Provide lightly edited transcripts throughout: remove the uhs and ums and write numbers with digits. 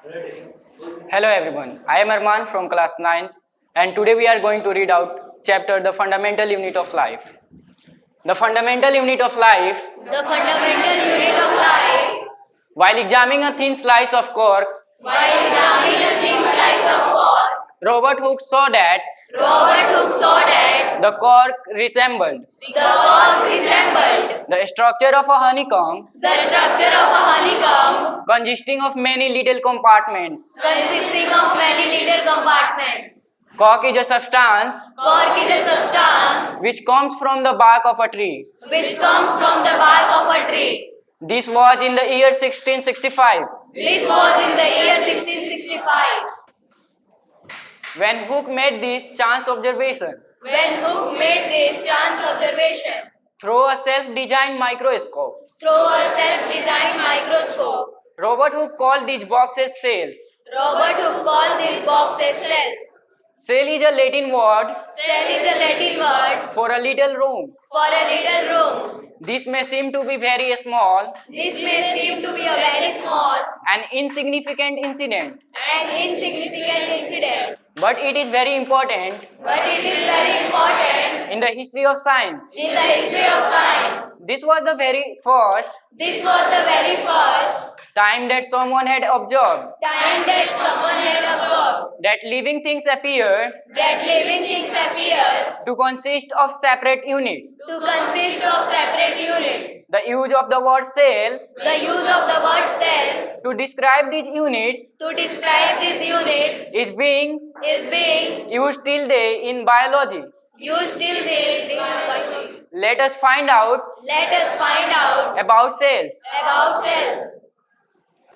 Hello everyone, I am Arman from class 9th and today we are going to read out chapter The Fundamental Unit of Life. The fundamental unit of life. The fundamental unit of life. While examining a thin slice of cork, Robert Hooke saw that the cork resembled the structure of a honeycomb consisting of many little compartments. Consisting of many little compartments. Cork is a substance Cork is a substance which comes from the bark of a tree. which comes from the bark of a tree. This was in the year 1665 This was in the year 1665 when Hooke made this chance observation when Hooke made this chance observation through a self-designed microscope. through a self-designed microscope. Robert Hooke called these boxes cells. Robert Hooke called these boxes cells. Cell is a Latin word Cell is a Latin word for a little room. for a little room. This may seem to be very small, This may seem to be a very small an insignificant incident, and insignificant incident, but it is very important but it is very important in the history of science. in the history of science. This was the very first This was the very first time that someone had observed time that someone had observed that living things appear that living things appear to consist of separate units. to consist of separate units. The use of the word cell The use of the word cell to describe these units to describe these units is being is being used till day in biology. used till this in biology. Let us find out Let us find out about cells. about cells.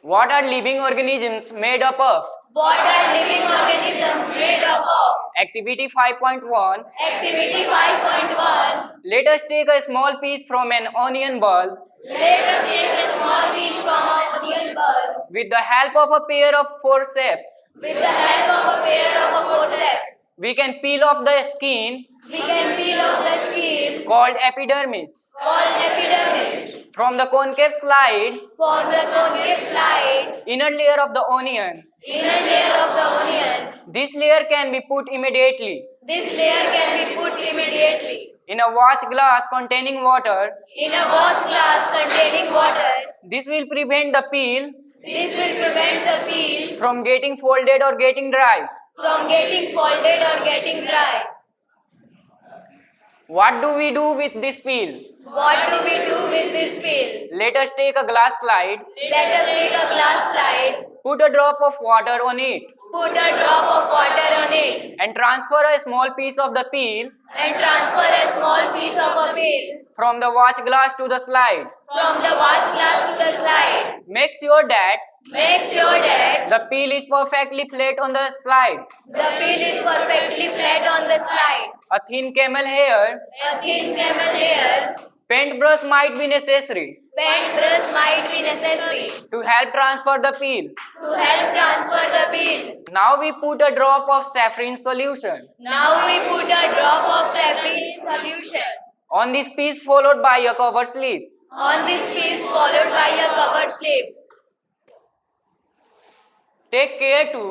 What are living organisms made up of? What are living organisms made up of? Activity 5.1. Activity 5.1. Let us take a small piece from an onion bulb Let us take a small piece from an onion bulb with the help of a pair of forceps. with the help of a pair of forceps. We can peel off the skin We can peel off the skin called epidermis called epidermis from the concave slide, from the concave slide, inner layer of the onion. inner layer of the onion. This layer can be put immediately This layer can be put immediately in a watch glass containing water. in a watch glass containing water. This will prevent the peel This will prevent the peel from getting folded or getting dry. from getting folded or getting dry. What do we do with this peel? What do we do with this peel? Let us take a glass slide, Let us take a glass slide, put a drop of water on it, put a drop of water on it, and transfer a small piece of the peel and transfer a small piece of a peel from the watch glass to the slide. from the watch glass to the slide. Make sure that Make sure that the peel is perfectly flat on the slide. the peel is perfectly flat on the slide. A thin camel hair, A thin camel hair, paintbrush might be necessary paintbrush might be necessary to help transfer the peel. to help transfer the peel. Now we put a drop of saffron solution Now we put a drop of saffron solution on this piece followed by a cover slip. on this piece followed by a cover slip. Take care to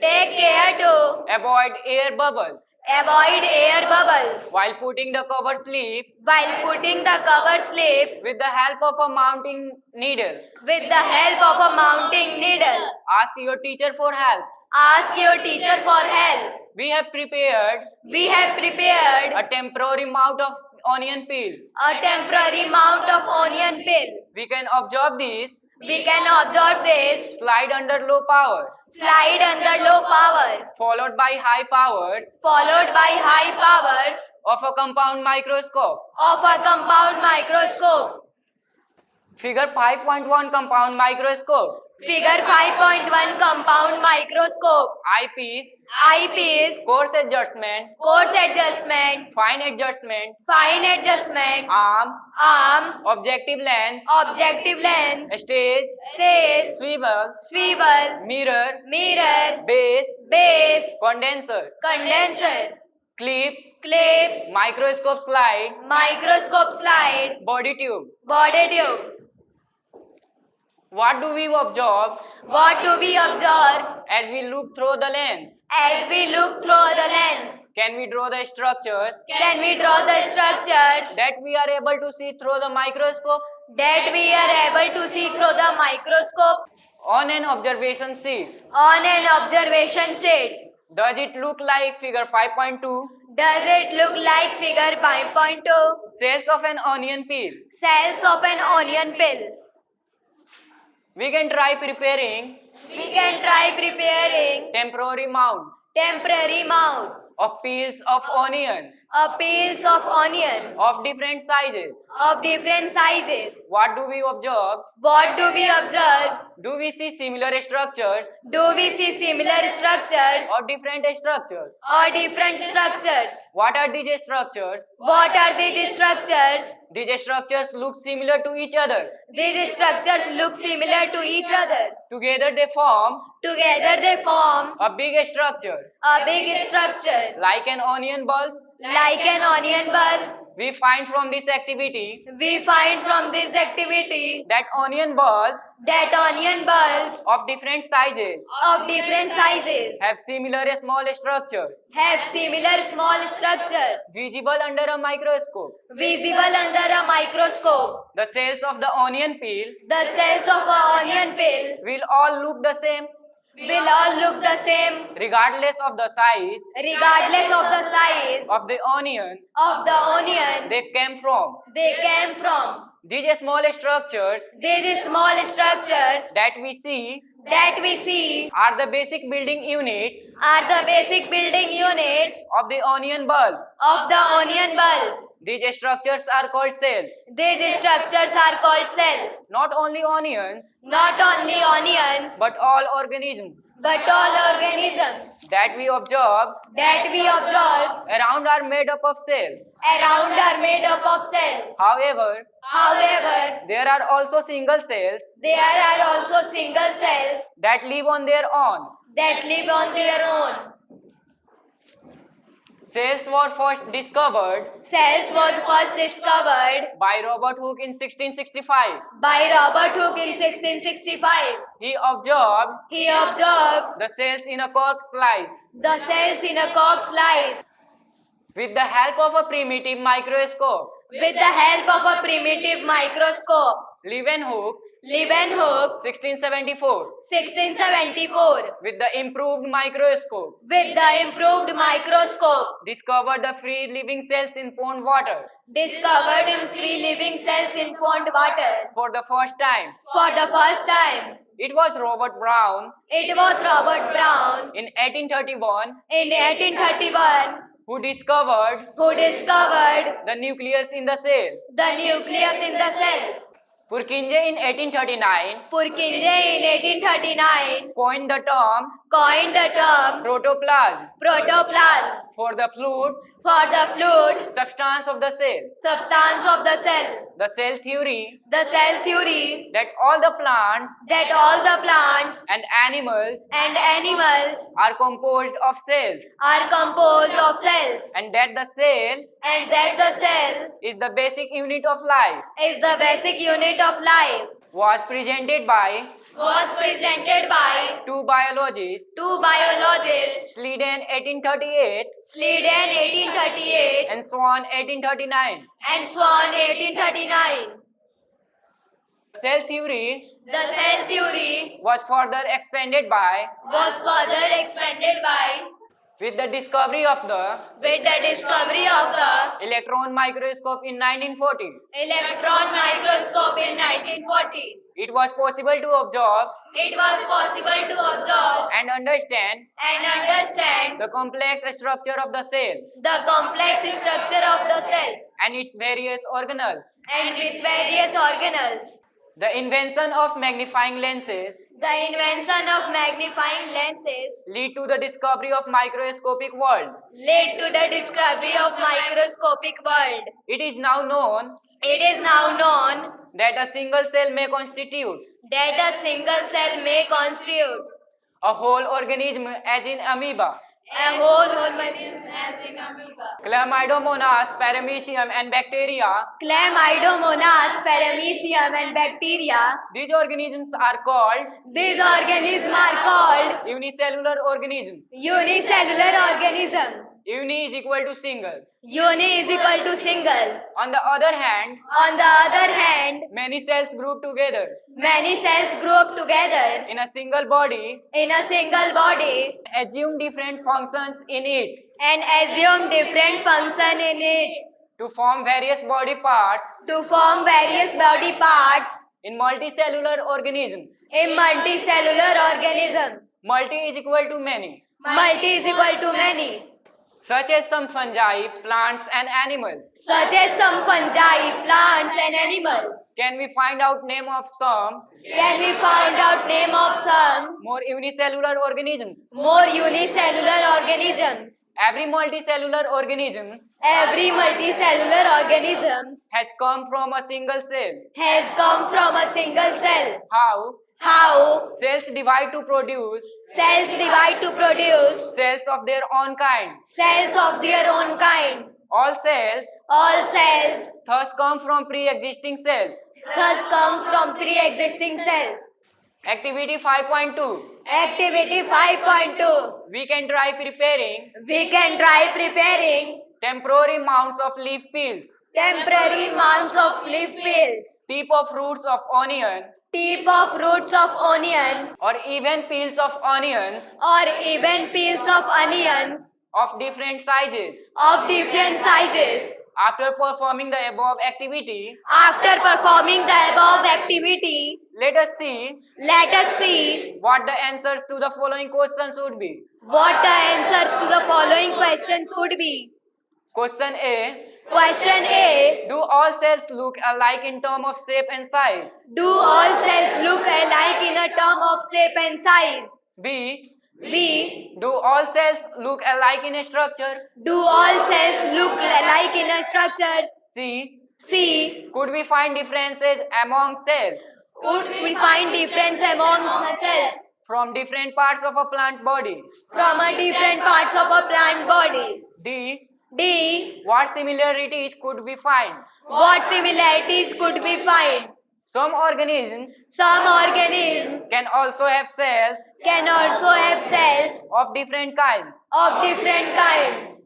Take care to avoid air bubbles avoid air bubbles while putting the cover slip while putting the cover slip with the help of a mounting needle. with the help of a mounting needle. Ask your teacher for help. Ask your teacher for help. We have prepared We have prepared a temporary mount of onion peel. a temporary mount of onion peel. We can observe this We can observe this slide under low power slide under low power followed by high powers followed by high powers of a compound microscope. of a compound microscope. Figure 5.1 compound microscope. Figure 5.1 compound microscope. Eyepiece, Eyepiece, coarse adjustment, coarse adjustment, fine adjustment, fine adjustment, arm, arm, objective lens, objective lens, stage, stage, swivel, swivel, mirror, mirror, base, base, condenser, condenser, clip, clip, microscope slide, microscope slide, body tube. body tube. What do we observe What do we observe as we look through the lens? as we look through the lens? Can we draw the structures Can we draw the structures that we are able to see through the microscope that we are able to see through the microscope on an observation sheet? on an observation sheet? Does it look like figure 5.2? Does it look like figure 5.2? Cells of an onion peel. Cells of an onion peel. We can try preparing We can try preparing temporary mount temporary mount of peels of onions of peels of onions of different sizes. of different sizes. What do we observe? What do we observe? Do we see similar structures Do we see similar structures or different structures? or different structures? What are these structures? What are these structures? These structures look similar to each other. These structures look similar to each other. Together they form Together they form a big structure a big structure like an onion bulb. like an onion bulb. We find from this activity We find from this activity that onion bulbs that onion bulbs of different sizes of different sizes have similar small structures have similar small structures visible under a microscope. visible under a microscope. The cells of the onion peel The cells of an onion peel will all look the same will all look the same regardless of the size regardless of the size of the onion of the onion they came from. they came from. These small structures These small structures that we see that we see are the basic building units are the basic building units of the onion bulb. of the onion bulb. These structures are called cells. These structures are called cell. Not only onions, Not only onions, but all organisms but all organisms that we observe that we observe around are made up of cells. around are made up of cells. However, However, there are also single cells there are also single cells that live on their own. that live on their own. Cells were first discovered Cells was first discovered by Robert Hooke in 1665. by Robert Hooke in 1665. He observed He observed the cells in a cork slice. the cells in a cork slice With the help of a primitive microscope, with the help of a primitive microscope. Leeuwenhoek, Leeuwenhoek, 1674, 1674, with the improved microscope, with the improved microscope, discovered the free living cells in pond water discovered in free living cells in pond water for the first time. for the first time. It was Robert Brown It was Robert Brown in 1831 in 1831 who discovered who discovered the nucleus in the cell. the nucleus in the cell. Purkinje in 1839 Purkinje in 1839 coined the term coined the term protoplasm protoplasm for the fluid for the fluid substance of the cell. substance of the cell. The cell theory The cell theory that all the plants that all the plants and animals and animals are composed of cells are composed of cells and that the cell and that the cell is the basic unit of life is the basic unit of life was presented by two biologists, two biologists, Sleeden 1838 Sleeden 1838 and Swan 1839. and Swan 1839. Cell theory The cell theory was further expanded by was further expanded by with the discovery of the with the discovery of the electron microscope in 1940. electron microscope in 1940. It was possible to observe It was possible to observe and understand and understand the complex structure of the cell the complex structure of the cell and its various organelles. and its various organelles. The invention of magnifying lenses The invention of magnifying lenses lead to the discovery of microscopic world. led to the discovery of microscopic world. It is now known It is now known that a single cell may constitute that a single cell may constitute a whole organism as in amoeba. A whole organism as in amoeba. Chlamydomonas, Paramecium, and bacteria. Chlamydomonas, Paramecium, and bacteria. These organisms are called These organisms are called unicellular organisms. unicellular organisms. Uni is equal to single. Uni is equal to single. On the other hand, On the other hand, many cells group together many cells group together in a single body in a single body assume different functions in it and assume different function in it to form various body parts to form various body parts in multicellular organisms. in multicellular organisms. Multi is equal to many, Multi is equal to many, such as some fungi, plants, and animals. such as some fungi, plants, and animals. Can we find out name of some Can we find out name of some more unicellular organisms? more unicellular organisms? Every multicellular organism Every multicellular organisms has come from a single cell. has come from a single cell. How? How Cells divide to produce cells divide to produce cells of their own kind. cells of their own kind. All cells All cells thus come from pre-existing cells. thus come from pre-existing cells. Activity 5.2. Activity 5.2. We can try preparing We can try preparing temporary mounds of leaf peels, temporary mounds of leaf peels, tip of roots of onion, tip of roots of onion, or even peels of onions or even peels of onions of different sizes. of different sizes. After performing the above activity, After performing the above activity, let us see let us see what the answers to the following questions would be. what the answer to the following questions would be. Question A. Question A. Do all cells look alike in terms of shape and size? Do all cells look alike in a term of shape and size? B. B. Do all cells look alike in a structure? Do all cells look alike in a structure? C. C. Could we find differences among cells Could we find difference among the cells from different parts of a plant body? from a different parts of a plant body? D. D. What similarities could we find? What similarities could we find? Some organisms Some organisms can also have cells can also have cells of different kinds. of different kinds.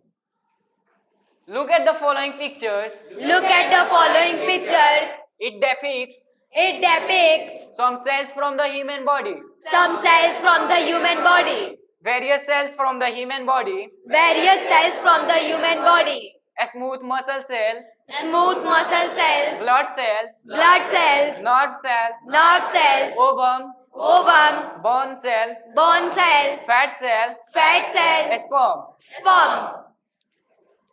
Look at the following pictures. Look at the following pictures. It depicts It depicts some cells from the human body, some cells from the human body, various cells from the human body, various cells from the human body, a smooth muscle cell, smooth muscle cells, blood cells, blood cells, nerve cells, nerve cells, ovum, ovum, bone cell, bone cell, fat cell, fat cell, sperm. sperm.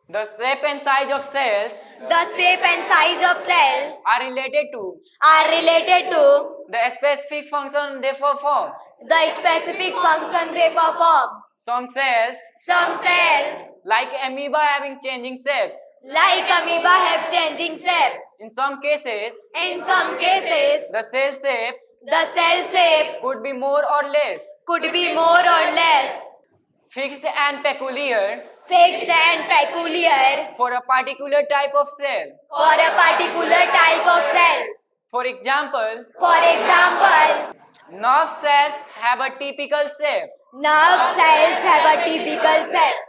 The shape and size of cells The shape and size of cells are related to are related to the specific function they perform. the specific function they perform. Some cells, Some cells, like amoeba, having changing shapes. like amoeba, have changing shapes. In some cases, In some cases, the cell shape the cell shape could be more or less could be more or less fixed and peculiar fixed and peculiar for a particular type of cell. for a particular type of cell. For example, For example, nerve cells have a typical shape. nerve cells have a typical shape.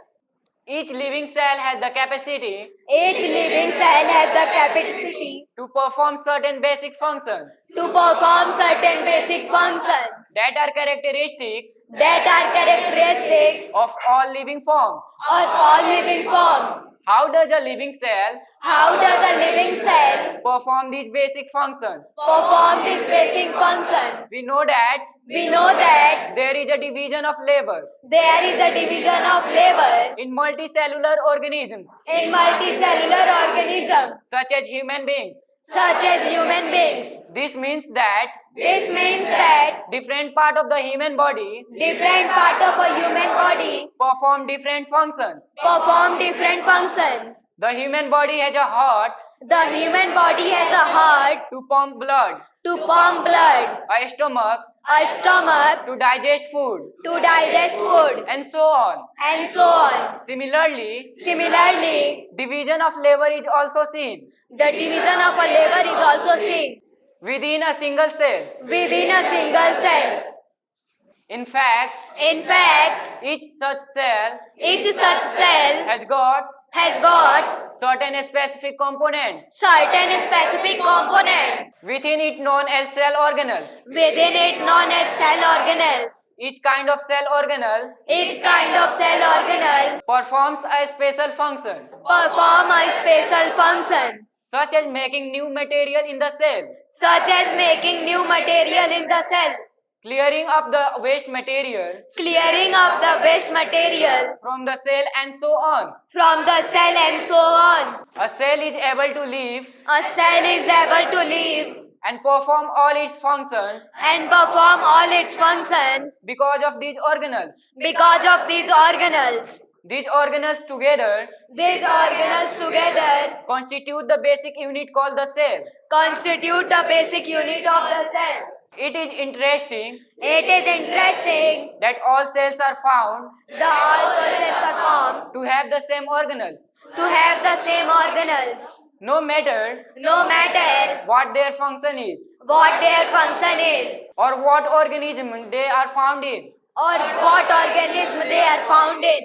Each living cell has the capacity Each living cell has the capacity to perform certain basic functions to perform certain basic functions that are characteristic that are characteristics of all living forms. of all living forms. How does a living cell How does a living cell perform these basic functions? perform these basic functions? We know that We know that there is a division of labor there is a division of labor in multicellular organisms in multicellular organisms such as human beings. such as human beings. This means that This means that different part of the human body different part of a human body perform different functions. perform different functions. The human body has a heart The human body has a heart to pump blood, to pump blood, a stomach a stomach to digest food, to digest food, and so on. and so on. Similarly, Similarly, division of labor is also seen the division of a labor is also seen within a single cell. within a single cell. In fact, In fact, each such cell each such cell has got has got certain specific components certain specific components within it known as cell organelles. within it known as cell organelles. Each kind of cell organelle Each kind of cell organelle performs a special function, perform a special function, such as making new material in the cell, such as making new material in the cell, clearing up the waste material clearing up the waste material from the cell, and so on. from the cell, and so on. A cell is able to live A cell is able to live and perform all its functions and perform all its functions because of these organelles. because of these organelles. These organelles together These organelles together constitute the basic unit called the cell. constitute the basic unit of the cell. It is interesting It is interesting that all cells are found that all cells are formed to have the same organelles, to have the same organelles, no matter no matter what their function is what their function is or what organism they are found in. or what organism they are found in.